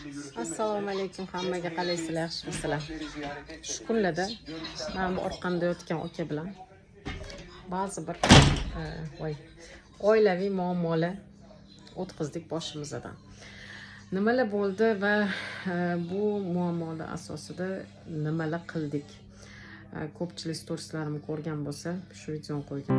Assalomu alaykum hammaga, qalaysizlar, yaxshimisizlar? Shu kunlarda men bu orqamda yotgan aka bilan ba'zi bir oilaviy muammolar o'tkazdik boshimizdan. Nimalar bo'ldi va bu muammolar asosida nimalar qildik? Ko'pchilik storieslarimni ko'rgan bo'lsa, shu videoni qo'ygan.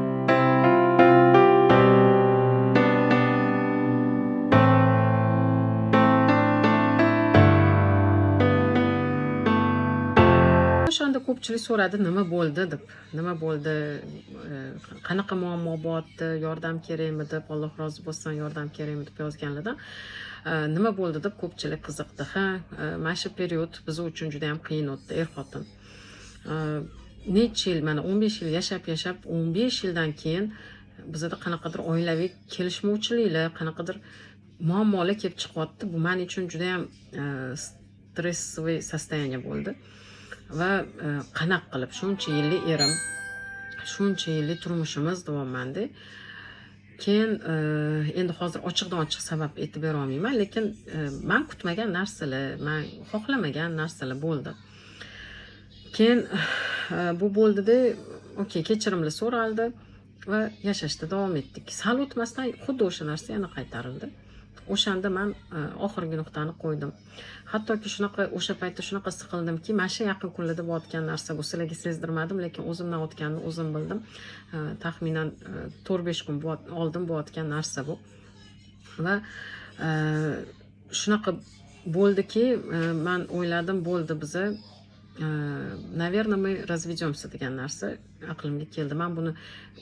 O'shanda ko'pchilik so'radi, nima bo'ldi deb. Nima bo'ldi? Qanaqa muammo bo'lyapti? Yordam kerakmi deb, Alloh rozi bo'lsin, yordam kerakmi deb yozganlardan. Nima bo'ldi deb ko'pchilik qiziqdi. Mana shu period biz uchun juda ham qiyin o'tdi, xotin. Necha yil, mana 15 yil yashab, 15 yildan keyin bizda qanaqadir oilaviy kelishmovchiliklar, qanaqadir muammolar kelib chiqyapti. Bu men uchun juda ham stressli состояние bo'ldi. Va qanaq qilib shuncha yillik erim, shuncha yillik turmushimiz davomandi. Keyin endi hozir ochiqdan ochiq sabab aytib bera olmayman, lekin men kutmagan narsalar, men xohlamagan narsalar bo'ldi. Keyin bu bo'ldida, okey, kechirimlar so'raldi va yashashda davom etdik. Sal o'tmasdan xuddi o'sha narsa yana qaytarildi. O'shanda men oxirgi nuqtani qo'ydim. Hattoki shunaqa o'sha paytda shunaqa siqildimki, mana shu yaqin kunlarda bo'layotgan narsa bu, sizlarga sezdirmadim, lekin o'zimdan o'tganini o'zim bildim. Taxminan 4-5 kun oldin bo'layotgan narsa bu. Va shunaqa bo'ldiki, men o'yladim, bo'ldi biza naверное, мы разведёмся degan narsa aqlimga keldi. Men buni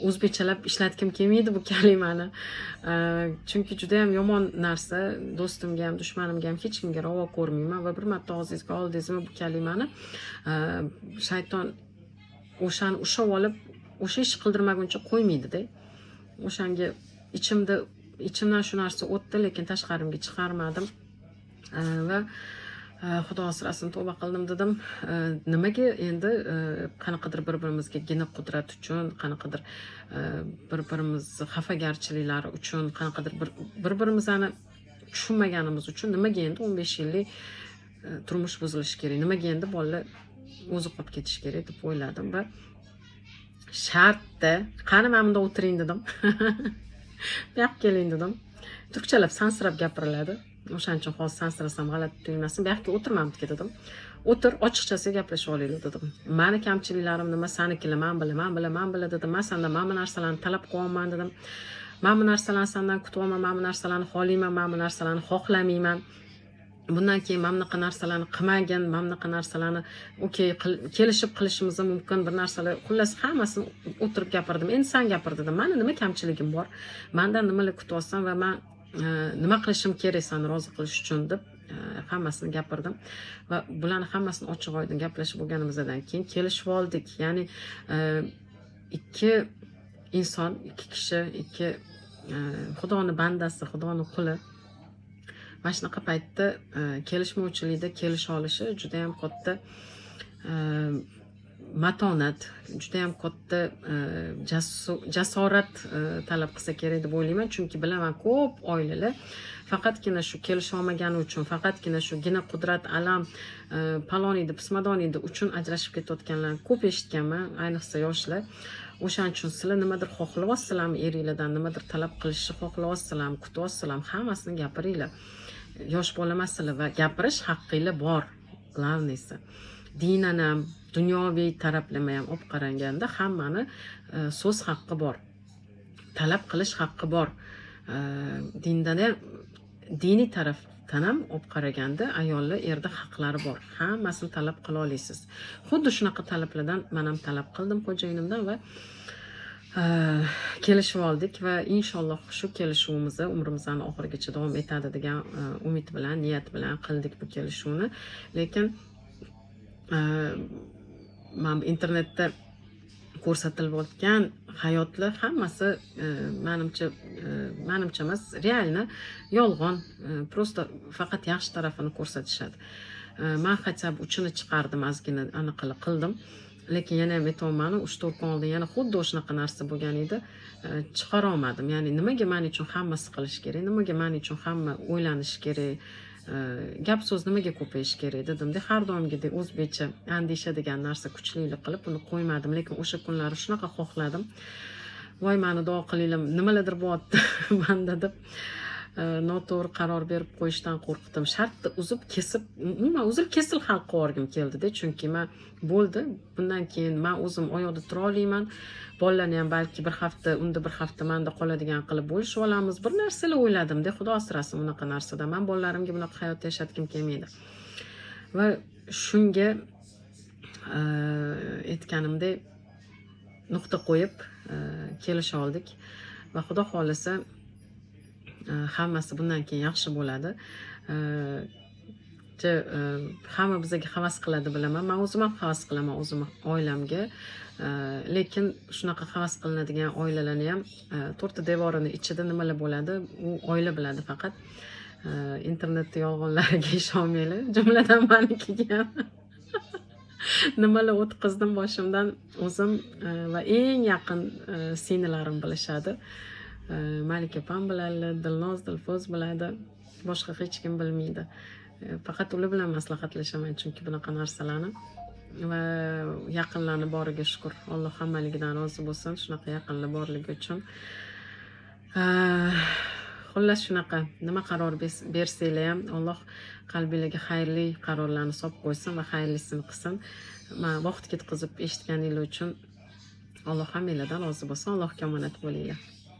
o'zbekchalab ishlatgim kelmaydi bu kalimani. Chunki juda ham yomon narsa, do'stimga ham, dushmanimga ham, hech kimga ravo ko'rmayman va bir marta og'zingizga oldingizmi bu kalimani, shayton o'shani ushlab olib, o'sha ish qildirmaguncha qo'ymaydi-da. O'shanga ichimdan shu narsa o'tdi, lekin tashqarimga chiqarmadim. Va Xudo asrasin, tavba qildim dedim. Nimaga endi qanaqadir bir-birimizga gina qudrat uchun, qanaqadir bir-birimiz xafagarchiliklari uchun, qanaqadir bir-birimizni tushunmaganimiz uchun nimaga endi 15 yillik turmush buzilishi kerak? Nimaga endi bolalar o'zi qolib ketish kerak deb o'yladim va shartda qani men bunda o'tiring dedim. Bu yoqqa keling dedim. Turkchalab sansirab gapiriladi. O'shaning uchun hozir sansirasam g'alati tuyulmasin. Bu yoqqa o'tirmamdi dedim. O'tir, ochiqchasiga gaplashib olaylik dedim. Meni kamchiliklarim nima, senikilar men bilaman dedim. Men sendan mana bu narsalarni talab qilyapman dedim. Men bu narsalarni sendan kutyapman, men bu narsalarni xohlayman, men bu narsalarni xohlamayman. Bundan keyin mana bunaqa narsalarni qilmagin, mana bunaqa narsalarni okey kelishib qilishimiz mumkin, bir narsalar, xullas hammasini o'tirib gapirdim. Endi sen gapir dedim. Meni nima kamchiligim bor? Mendan nimalar kutyapsan va men nima qilishim kerak seni rozi qilish uchun deb hammasini gapirdim. Va bularni hammasini ochiq oydin gaplashib bo'lganimizdan keyin kelishib oldik. Ya'ni ikki inson, ikki kishi, ikki Xudoning bandasi, Xudoning quli mana shunaqa paytda kelishmovchilikda kelisha olishi juda ham katta matonat, juda ham katta jasorat talab qilsa kerak deb o'ylayman. Chunki bilaman, ko'p oilalar faqatgina shu kelisha olmagani uchun, faqatgina shu gina qudrat, alam, paloniydi, pismadoniydi uchun ajrashib ketayotganlarni ko'p eshitganman, ayniqsa yoshlar. O'shaning uchun sizlar nimadir xohlayapsizlarmi, eringlardan nimadir talab qilishni xohlayapsizlarmi, kutyapsizlarmi, hammasini gapiringlar. Yosh bolamasizlar va gapirish haqqinglar bor. Glavnisi dinan ham, dunyoviy taraflama ham olib qaraganda hammani so'z haqqi bor. Talab qilish haqqi bor. Dindan ham, diniy tarafdan ham olib qaraganda ayollar, erda haqlari bor. Hammasini talab qila olasiz. Xuddi shunaqa talablardan men ham talab qildim xo'jayinimdan va kelishib oldik va inshaalloh shu kelishuvimiz umrimizning oxirigacha davom etadi degan umid bilan, niyat bilan qildik bu kelishuvni. Lekin men internetda ko'rsatilib o'tgan hayotlar hammasi menimcha emas, realni yolg'on, prosta faqat yaxshi tarafini ko'rsatishadi. Men hatto uchini chiqardim, ozgina aniq qildim. Lekin yana ham aytolmadim, 3-4 kun oldin yana xuddi o'shunaqa narsa bo'lgan edi. Chiqara olmadim. Ya'ni nimaga men uchun hammasi qilish kerak? Nimaga men uchun hamma o'ylanish kerak? gap so'z nimaga ko'payishi kerak dedimda, har doimgidek o'zbekcha andishadigan narsa kuchlilik qilib uni qo'ymadim, lekin o'sha kunlari shunaqa xohladim. Voy, mani duo qilinglar, nimalardir bo'lyapti manda deb noto'g'ri qaror berib qo'yishdan qo'rqdim. Shartda uzib kesib, umuman uzil kesil hal qilib yuborgim keldida, chunki men bo'ldi, bundan keyin men o'zim oyoqda tura olmayman. Bolalarni ham balki bir hafta, unda bir hafta menda qoladigan qilib bo'lishib olamiz. Bir narsalar o'yladim-da, xudo asrasin unaqa narsada. Men bolalarimga bunaqa hayot yashatgim kelmaydi. Va shunga aytganimdek nuqta qo'yib kelisha oldik va xudo xolisa hammasi bundan keyin yaxshi bo'ladi. Hamma bizga havas qiladi bilaman. Men o'zim ham havas qilaman o'zim oilamga. Lekin shunaqa havas qilinadigan oilalarni ham to'rtta devorini ichida nimalar bo'ladi, u oila biladi faqat. Internetda yolg'onlarga ishonmanglar, jumladan menikiga ham. Nimalar o'tkazdim boshimdan o'zim va eng yaqin singillarim bilishadi. Malika opam biladi, Dilnoz, Dilfoz biladi, boshqa hech kim bilmaydi. Faqat ular bilan maslahatlashaman chunki bunaqa narsalarni. Va yaqinlarni boriga shukr. Alloh hammaligidan rozi bo'lsin, shunaqa yaqinlar borligi uchun. Xullas shunaqa, nima qaror bersanglar ham Alloh qalbingizga xayrli qarorlarni solib qo'ysin va xayrlisini qilsin. Men vaqt ketkazib eshitganingiz uchun Alloh hammangizdan rozi bo'lsin. Allohga omonat bo'linglar.